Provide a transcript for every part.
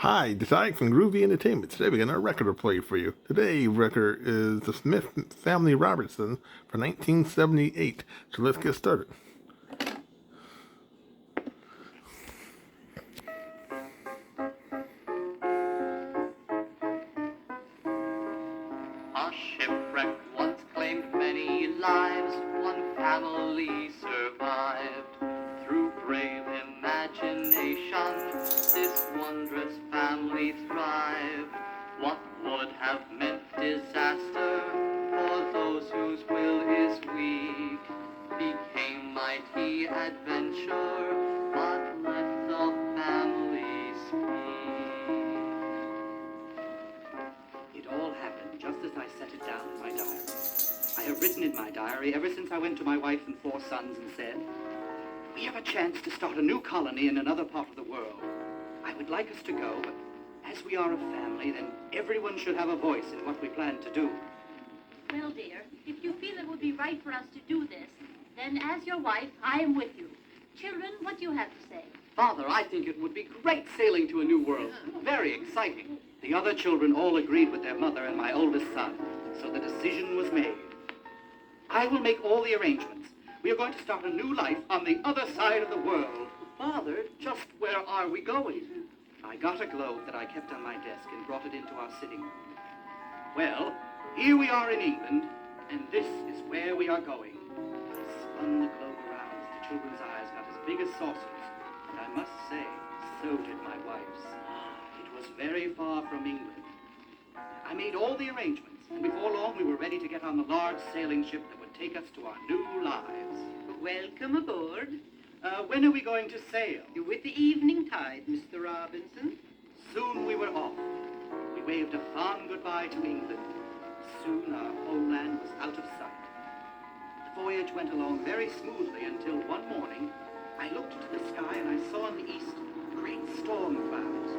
Hi, this is Ike from Groovy Entertainment. Today we got a record to play for you. Today's record is the Smith Family Robertson from 1978. So let's get started. A shipwreck once claimed many lives, one family survived. Through brave imagination, this wondrous family thrived. What would have meant disaster for those whose will is weak became mighty adventure, but let the family speak. It all happened just as I set it down in my diary. I have written in my diary ever since I went to my wife and 4 sons and said, "We have a chance to start a new colony in another part of the world. I would like us to go, but as we are a family, then everyone should have a voice in what we plan to do." Well, dear, if you feel it would be right for us to do this, then as your wife, I am with you. Children, what do you have to say? Father, I think it would be great sailing to a new world. Very exciting. The other children all agreed with their mother and my oldest son, so the decision was made. I will make all the arrangements. We are going to start a new life on the other side of the world. Father, just where are we going? I got a globe that I kept on my desk and brought it into our sitting room. Well, here we are in England, and this is where we are going. I spun the globe around as the children's eyes got as big as saucers, and I must say, so did my wife's. It was very far from England. I made all the arrangements, and before long we were ready to get on the large sailing ship that would take us to our new lives. Welcome aboard. When are we going to sail? With the evening tide, Mr. Robinson. Soon we were off. We waved a fond goodbye to England. Soon our homeland was out of sight. The voyage went along very smoothly until one morning I looked into the sky and I saw in the east great storm clouds.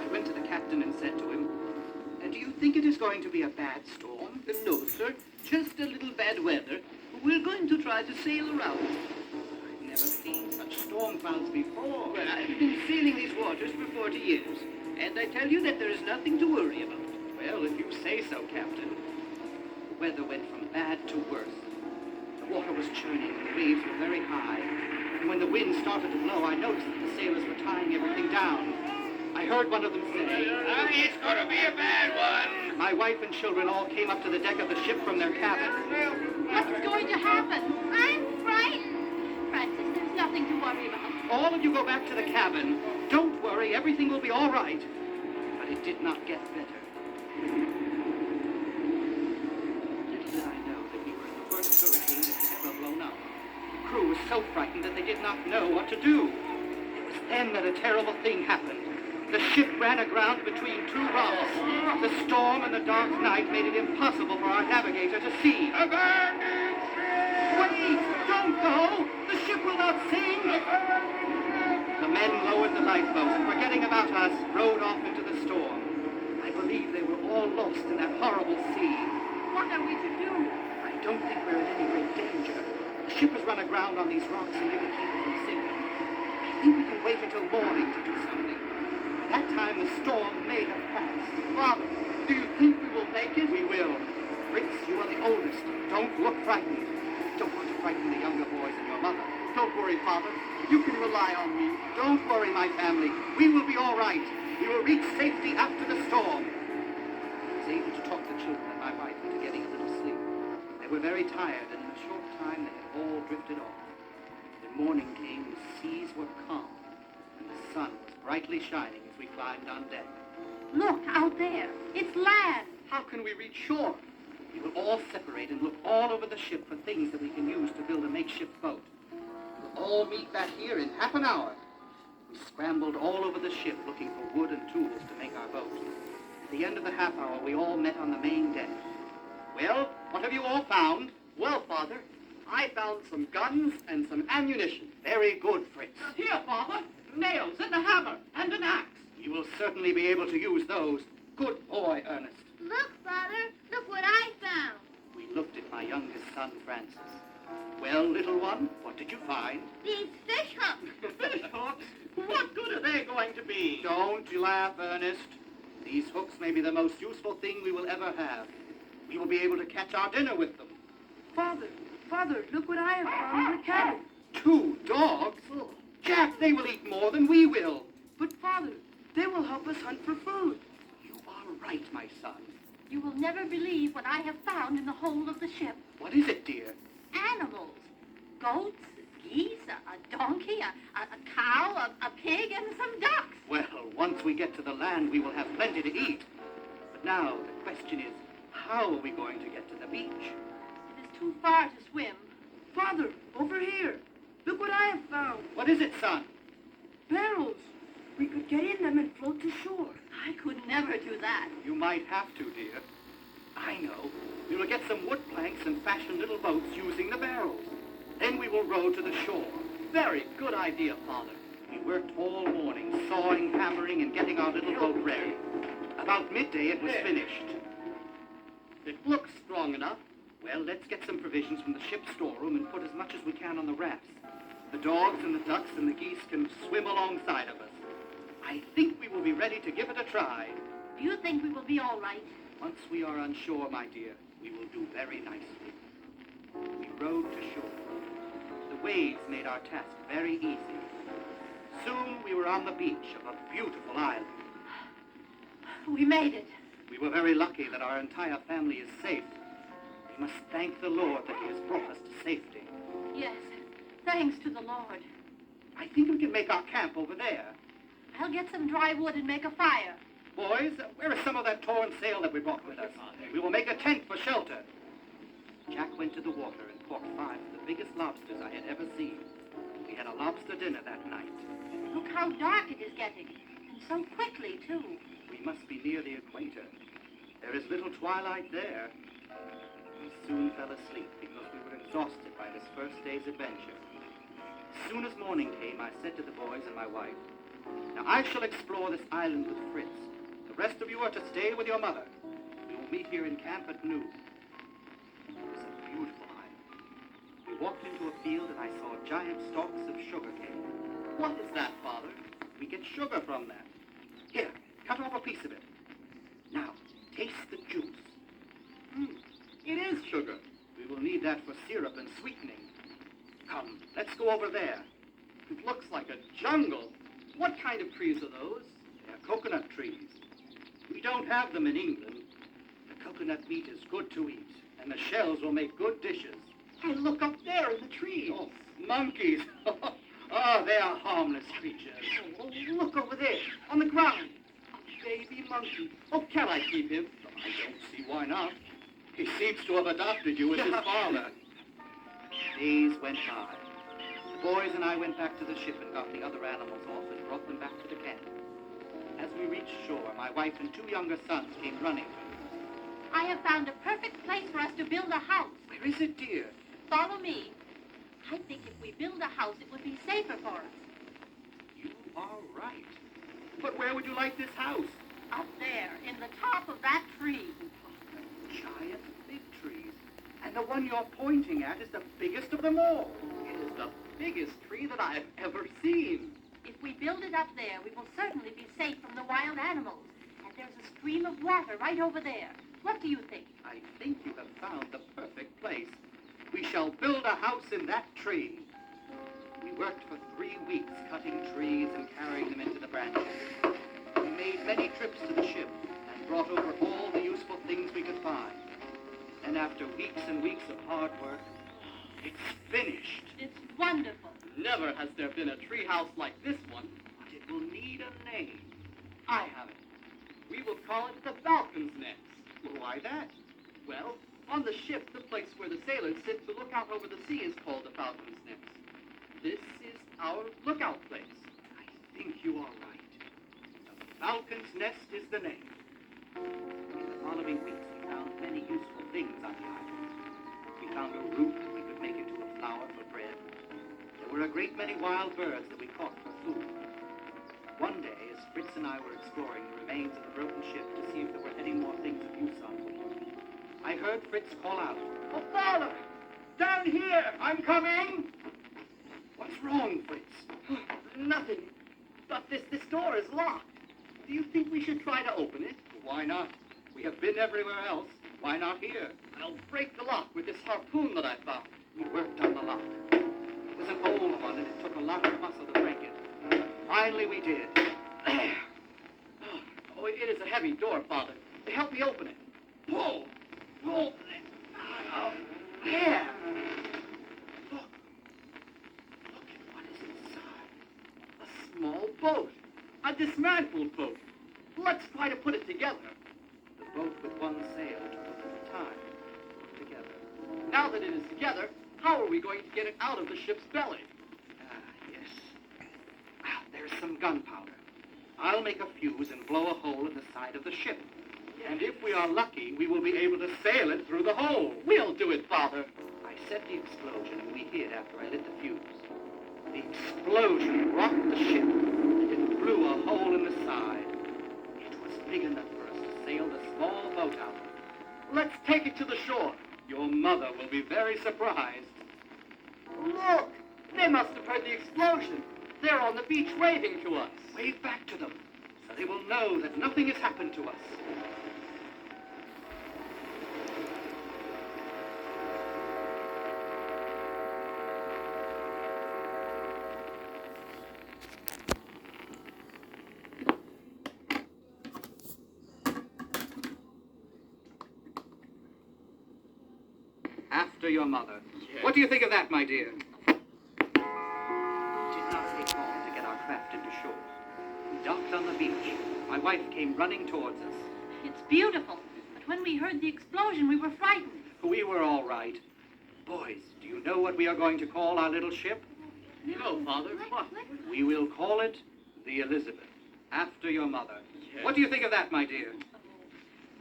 I went to the captain and said to him, "Do you think it is going to be a bad storm?" No, sir, just a little bad weather. We're going to try to sail around. I've never seen such storm clouds before. Well, I've been sailing these waters for 40 years, and I tell you that there is nothing to worry about. Well, if you say so, Captain. The weather went from bad to worse. The water was churning and the waves were very high. And when the wind started to blow, I noticed that the sailors were tying everything down. I heard one of them say, It's gonna be a bad one. My wife and children all came up to the deck of the ship from their cabin. What's going to happen? I'm frightened. Francis, there's nothing to worry about. All of you go back to the cabin. Don't worry, everything will be all right. But it did not get better. Little did I know that we were in the worst hurricane that had ever blown up. The crew was so frightened that they did not know what to do. It was then that a terrible thing happened. The ship ran aground between 2 rocks. The storm and the dark night made it impossible for our navigator to see. Wait! Don't go! The ship will not sink! The men lowered the lifeboats and, forgetting about us, rowed off into the storm. I believe they were all lost in that horrible sea. What are we to do? I don't think we're in any great danger. The ship has run aground on these rocks and they will keep it from sinking. I think we can wait until morning to do something. By that time, the storm may have passed. Father, do you think we will make it? We will. Fritz, you are the oldest. Don't look frightened. Don't want to frighten the younger boys and your mother. Don't worry, Father. You can rely on me. Don't worry, my family. We will be all right. We will reach safety after the storm. I was able to talk the children and my wife into getting a little sleep. They were very tired, and in a short time they had all drifted off. When morning came, the seas were calm, and the sun was brightly shining as we climbed on deck. Look, out there. It's land. How can we reach shore? We will all separate and look all over the ship for things that we can use to build a makeshift boat. We'll all meet back here in half an hour. We scrambled all over the ship looking for wood and tools to make our boat. At the end of the half hour, we all met on the main deck. Well, what have you all found? Well, Father, I found some guns and some ammunition. Very good, Fritz. Here, Father, nails and a hammer and an axe. You will certainly be able to use those. Good boy, Ernest. Look, Father. Look what I found. We looked at my youngest son, Francis. Well, little one, what did you find? These fish hooks. Fish hooks? What good are they going to be? Don't you laugh, Ernest. These hooks may be the most useful thing we will ever have. We will be able to catch our dinner with them. Father, look what I have found in the cabin. 2 dogs? Jack, they will eat more than we will. But Father, they will help us hunt for food. You are right, my son. You will never believe what I have found in the hold of the ship. What is it, dear? Animals. Goats, geese, a donkey, a cow, a pig, and some ducks. Well, once we get to the land, we will have plenty to eat. But now, the question is, how are we going to get to the beach? It is too far to swim. Father, over here. Look what I have found. What is it, son? Barrels. We could get in them and float to shore. I could never do that. You might have to, dear. I know. We will get some wood planks and fashion little boats using the barrels. Then we will row to the shore. Very good idea, Father. We worked all morning, sawing, hammering, and getting our little boat ready. About midday, it was finished. It looks strong enough. Well, let's get some provisions from the ship's storeroom and put as much as we can on the rafts. The dogs and the ducks and the geese can swim alongside of us. I think we will be ready to give it a try. Do you think we will be all right? Once we are on shore, my dear, we will do very nicely. We rowed to shore. The waves made our task very easy. Soon we were on the beach of a beautiful island. We made it. We were very lucky that our entire family is safe. We must thank the Lord that he has brought us to safety. Yes, thanks to the Lord. I think we can make our camp over there. I'll get some dry wood and make a fire. Boys, where is some of that torn sail that we brought with us? We will make a tent for shelter. Jack went to the water and caught 5 of the biggest lobsters I had ever seen. We had a lobster dinner that night. Look how dark it is getting. And so quickly, too. We must be near the equator. There is little twilight there. We soon fell asleep because we were exhausted by this first day's adventure. As soon as morning came, I said to the boys and my wife, "Now I shall explore this island with Fritz. The rest of you are to stay with your mother. We will meet here in camp at noon." It was a beautiful island. We walked into a field and I saw giant stalks of sugar cane. What is that, Father? We get sugar from that. Here, cut off a piece of it. Now, taste the juice. It is sugar. We will need that for syrup and sweetening. Come, let's go over there. It looks like a jungle. What kind of trees are those? They're coconut trees. We don't have them in England. The coconut meat is good to eat, and the shells will make good dishes. I look up there in the trees. Oh, monkeys! Oh, they are harmless creatures. Oh, look over there, on the ground. A baby monkey. Oh, can I keep him? I don't see why not. He seems to have adopted you as his father. Days went by. The boys and I went back to the ship and got the other animals off and brought them back to the camp. As we reached shore, my wife and 2 younger sons came running. I have found a perfect place for us to build a house. Where is it, dear? Follow me. I think if we build a house, it would be safer for us. You are right. But where would you like this house? Up there, in the top of that tree. Giant big trees. And the one you're pointing at is the biggest of them all. It is the biggest tree that I've ever seen. If we build it up there, we will certainly be safe from the wild animals. And there's a stream of water right over there. What do you think? I think you have found the perfect place. We shall build a house in that tree. We worked for 3 weeks cutting trees and carrying them into the branches. We made many trips to the ship and brought over all the useful things we could find. And after weeks and weeks of hard work, it's finished. It's wonderful. Never has there been a tree house like this one. But it will need a name. I have it. We will call it the Falcon's Nest. Why that? Well, on the ship, the place where the sailors sit to look out over the sea is called the Falcon's Nest. This is our lookout place. I think you are right. The Falcon's Nest is the name. In the following weeks, we found many useful things on the island. We found a root that we could make into a flour for bread. There were a great many wild birds that we caught for food. One day, as Fritz and I were exploring the remains of the broken ship to see if there were any more things of use on board, I heard Fritz call out, Oh, Father! Down here! I'm coming! "What's wrong, Fritz?" Nothing. But this door is locked. Do you think we should try to open it? Why not? We have been everywhere else. Why not here? I'll break the lock with this harpoon that I found. We worked on the lock. It was an old one, and it took a lot of muscle to break it. But finally we did. There. Oh, it is a heavy door, Father. Help me open it. Pull! Pull! Oh, there! Look at what is inside. A small boat. A dismantled boat. Let's try to put it together. The boat with one sail at a time. Together. Now that it is together, how are we going to get it out of the ship's belly? Yes. There's some gunpowder. I'll make a fuse and blow a hole in the side of the ship. And if we are lucky, we will be able to sail it through the hole. We'll do it, Father. I set the explosion and we hid after I lit the fuse. The explosion rocked the ship. It blew a hole in the side. It was big enough for us to sail the small boat out of. Let's take it to the shore. Your mother will be very surprised. Look! They must have heard the explosion. They're on the beach waving to us. Wave back to them, so they will know that nothing has happened to us. After your mother. Yes. What do you think of that, my dear? It did not take long to get our craft into shore. We docked on the beach. My wife came running towards us. It's beautiful. But when we heard the explosion, we were frightened. We were all right. Boys, do you know what we are going to call our little ship? No, Father. What? We will call it the Elizabeth, after your mother. Yes. What do you think of that, my dear?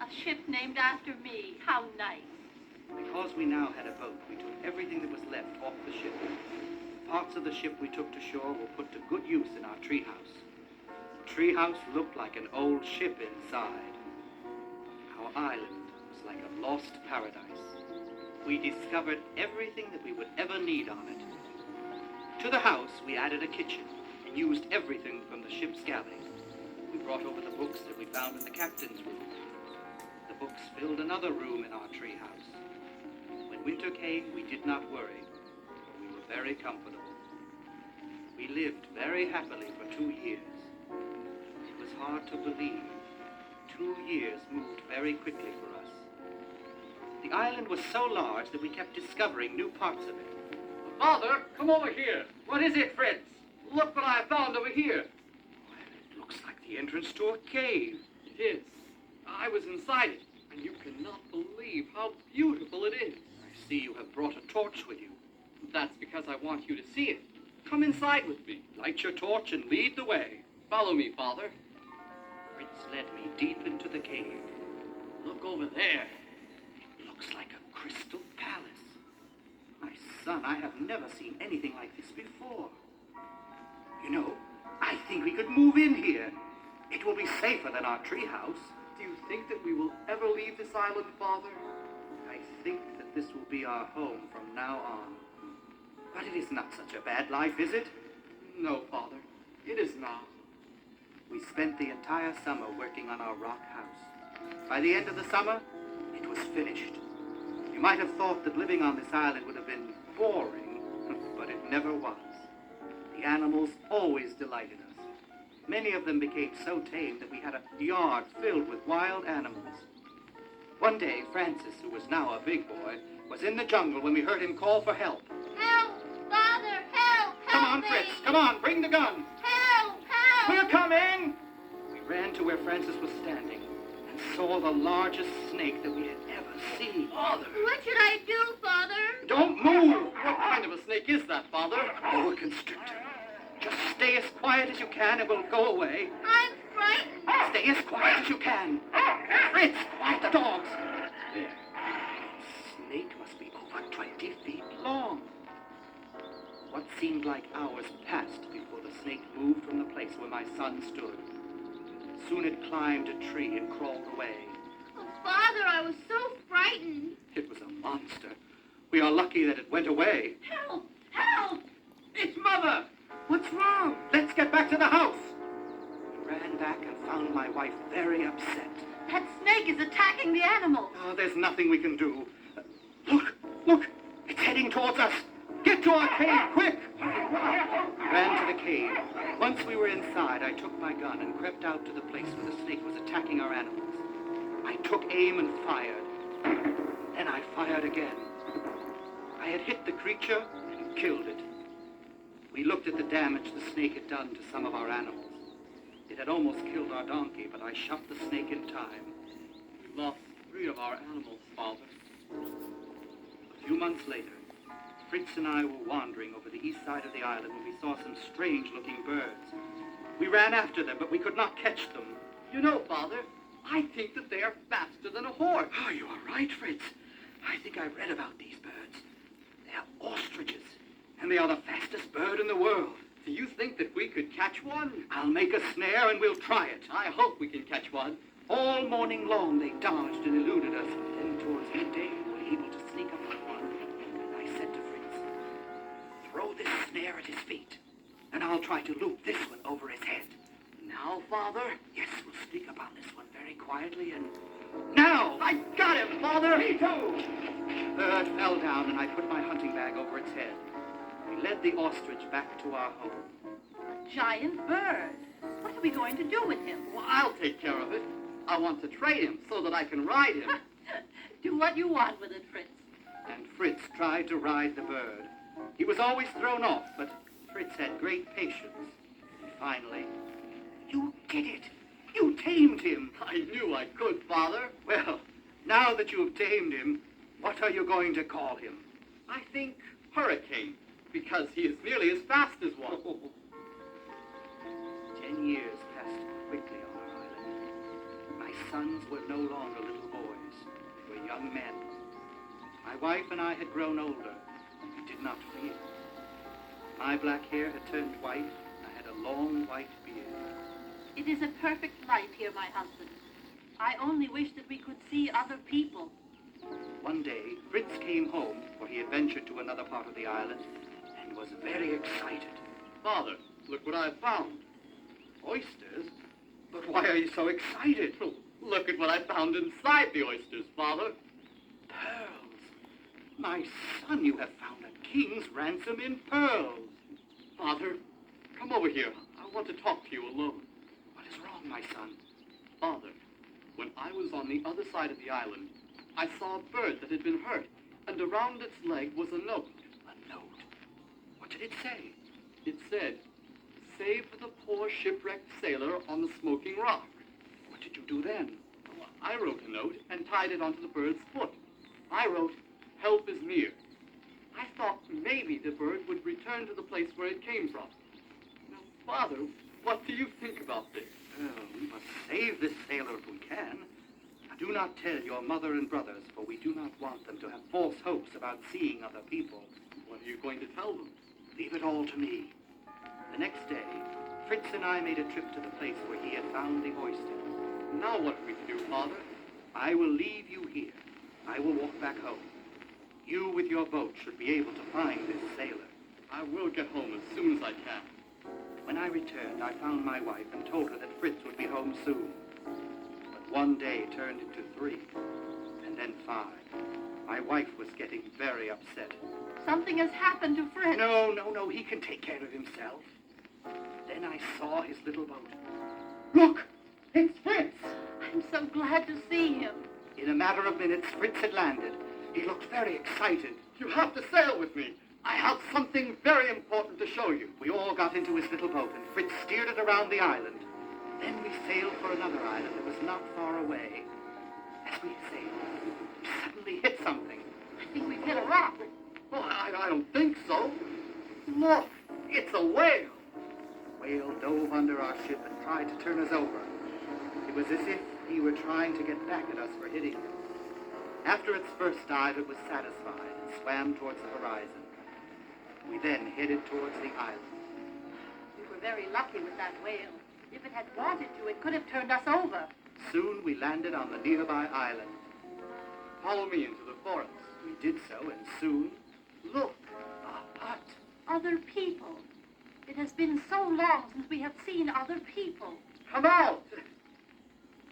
A ship named after me. How nice. Because we now had a boat, we took everything that was left off the ship. The parts of the ship we took to shore were put to good use in our treehouse. The treehouse looked like an old ship inside. Our island was like a lost paradise. We discovered everything that we would ever need on it. To the house, we added a kitchen and used everything from the ship's galley. We brought over the books that we found in the captain's room. The books filled another room in our treehouse. When winter came, we did not worry, for we were very comfortable. We lived very happily for 2 years. It was hard to believe. 2 years moved very quickly for us. The island was so large that we kept discovering new parts of it. Father, come over here. What is it, Fritz? Look what I found over here. It looks like the entrance to a cave. It is. I was inside it, and you cannot believe how beautiful it is. I see you have brought a torch with you. That's because I want you to see it. Come inside with me. Light your torch and lead the way. Follow me, Father. Fritz led me deep into the cave. Look over there. It looks like a crystal palace. My son, I have never seen anything like this before. You know, I think we could move in here. It will be safer than our treehouse. Do you think that we will ever leave this island, Father? I think that this will be our home from now on. But it is not such a bad life, is it? No, Father. It is not. We spent the entire summer working on our rock house. By the end of the summer, it was finished. You might have thought that living on this island would have been boring, but it never was. The animals always delighted us. Many of them became so tame that we had a yard filled with wild animals. One day, Francis, who was now a big boy, was in the jungle when we heard him call for help. Help! Father, help! Come on, me! Fritz, come on, bring the gun. Help! Help! We're coming! We ran to where Francis was standing and saw the largest snake that we had ever seen. Father! What should I do, Father? Don't move! What kind of a snake is that, Father? Boa constrictor. Just stay as quiet as you can and we'll go away. I'm frightened. Stay as quiet as you can. Fritz, quiet the dogs. There. Snake must be over 20 feet long. What seemed like hours passed before the snake moved from the place where my son stood. Soon it climbed a tree and crawled away. Oh, Father, I was so frightened. It was a monster. We are lucky that it went away. Help! Help! It's Mother! What's wrong? Let's get back to the house. ran back and found my wife very upset. That snake is attacking the animals. Oh, there's nothing we can do. Look, it's heading towards us. Get to our cave, quick! We ran to the cave. Once we were inside, I took my gun and crept out to the place where the snake was attacking our animals. I took aim and fired. Then I fired again. I had hit the creature and killed it. We looked at the damage the snake had done to some of our animals. It had almost killed our donkey, but I shot the snake in time. We lost 3 of our animals, Father. A few months later, Fritz and I were wandering over the east side of the island when we saw some strange-looking birds. We ran after them, but we could not catch them. You know, Father, I think that they are faster than a horse. Oh, you are right, Fritz. I think I read about these birds. They are ostriches, and they are the fastest bird in the world. Do you think that we could catch one? I'll make a snare and we'll try it. I hope we can catch one. All morning long they dodged and eluded us. Then towards midday we were able to sneak up on one. And I said to Fritz, throw this snare at his feet, and I'll try to loop this one over his head. Now, Father? Yes, we'll sneak up on this one very quietly and... Now! I got him, Father! Me too! Bird fell down and I put my hunting bag over its head. We led the ostrich back to our home. A giant bird. What are we going to do with him? Well, I'll take care of it. I want to trade him so that I can ride him. Do what you want with it, Fritz. And Fritz tried to ride the bird. He was always thrown off, but Fritz had great patience. And finally, you did it! You tamed him! I knew I could, Father. Well, now that you have tamed him, what are you going to call him? I think Hurricane, because he is nearly as fast as one. 10 years passed quickly on our island. My sons were no longer little boys. They were young men. My wife and I had grown older. We did not fear. My black hair had turned white. I had a long white beard. It is a perfect life here, my husband. I only wish that we could see other people. One day, Fritz came home, for he had ventured to another part of the island, and was very excited. Father, look what I've found. Oysters? But why are you so excited? Oh, look at what I found inside the oysters, Father. Pearls. My son, you have found a king's ransom in pearls. Father, come over here. I want to talk to you alone. What is wrong, my son? Father, when I was on the other side of the island, I saw a bird that had been hurt, and around its leg was a note. A note? What did it say? It said, "Save the poor shipwrecked sailor on the smoking rock." What did you do then? Well, I wrote a note and tied it onto the bird's foot. I wrote, "Help is near." I thought maybe the bird would return to the place where it came from. Now, Father, what do you think about this? Well, we must save this sailor if we can. Now, do not tell your mother and brothers, for we do not want them to have false hopes about seeing other people. What are you going to tell them? Leave it all to me. The next day, Fritz and I made a trip to the place where he had found the oyster. Now what are we to do, Father? I will leave you here. I will walk back home. You with your boat should be able to find this sailor. I will get home as soon as I can. When I returned, I found my wife and told her that Fritz would be home soon. But one day turned into 3, and then 5. My wife was getting very upset. Something has happened to Fritz. No, he can take care of himself. Then I saw his little boat. Look! It's Fritz! I'm so glad to see him. In a matter of minutes, Fritz had landed. He looked very excited. You have to sail with me. I have something very important to show you. We all got into his little boat, and Fritz steered it around the island. Then we sailed for another island that was not far away. As we sailed, we suddenly hit something. I think we've hit a rock. Oh, I don't think so. Look, it's a whale. The whale dove under our ship and tried to turn us over. It was as if he were trying to get back at us for hitting him. After its first dive, it was satisfied and swam towards the horizon. We then headed towards the island. We were very lucky with that whale. If it had wanted to, it could have turned us over. Soon we landed on the nearby island. Follow me into the forest. We did so, and soon, look, a hut. Other people. It has been so long since we have seen other people. Come out!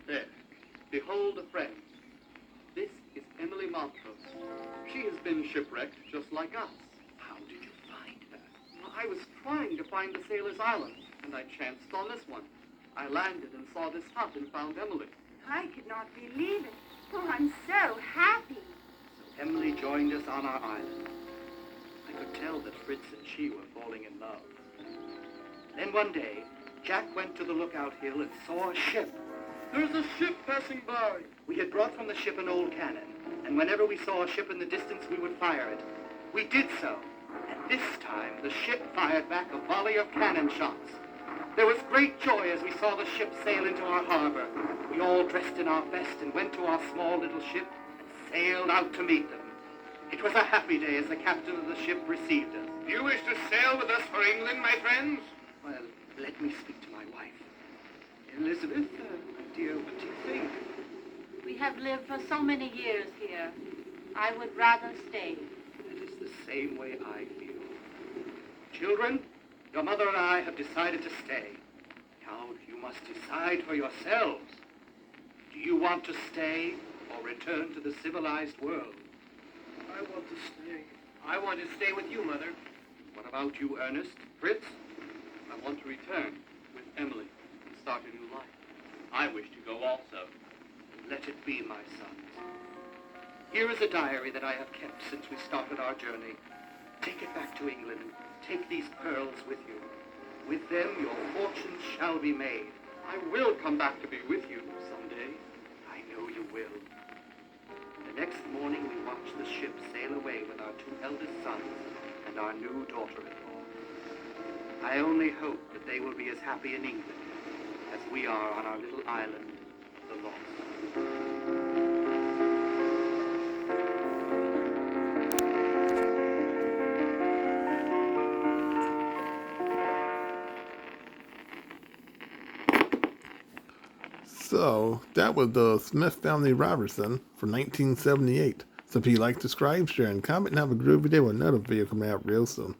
There. Behold a friend. This is Emily Montrose. She has been shipwrecked just like us. How did you find her? Well, I was trying to find the Sailor's Island, and I chanced on this one. I landed and saw this hut and found Emily. I could not believe it. Oh, I'm so happy. So Emily joined us on our island. I could tell that Fritz and she were falling in love. Then one day, Jack went to the lookout hill and saw a ship. There's a ship passing by. We had brought from the ship an old cannon, and whenever we saw a ship in the distance, we would fire it. We did so, and this time the ship fired back a volley of cannon shots. There was great joy as we saw the ship sail into our harbor. We all dressed in our best and went to our small little ship and sailed out to meet them. It was a happy day as the captain of the ship received us. Do you wish to sail with us for England, my friends? Well, let me speak to my wife. Elizabeth, dear, what do you think? We have lived for so many years here. I would rather stay. It is the same way I feel. Children, your mother and I have decided to stay. Now you must decide for yourselves. Do you want to stay or return to the civilized world? I want to stay. I want to stay with you, Mother. What about you, Ernest? Fritz? I want to return with Emily and start a new life. I wish to go also. Let it be, my sons. Here is a diary that I have kept since we started our journey. Take it back to England and take these pearls with you. With them, your fortunes shall be made. I will come back to be with you someday. I know you will. The next morning, we watched the ship sail away with our two eldest sons and our new daughter-in-law. I only hope that they will be as happy in England as we are on our little island of the lost. So, that was the Smith Family Robertson from 1978. So if you like, subscribe, share, and comment, and have a groovy day with another video coming out real soon.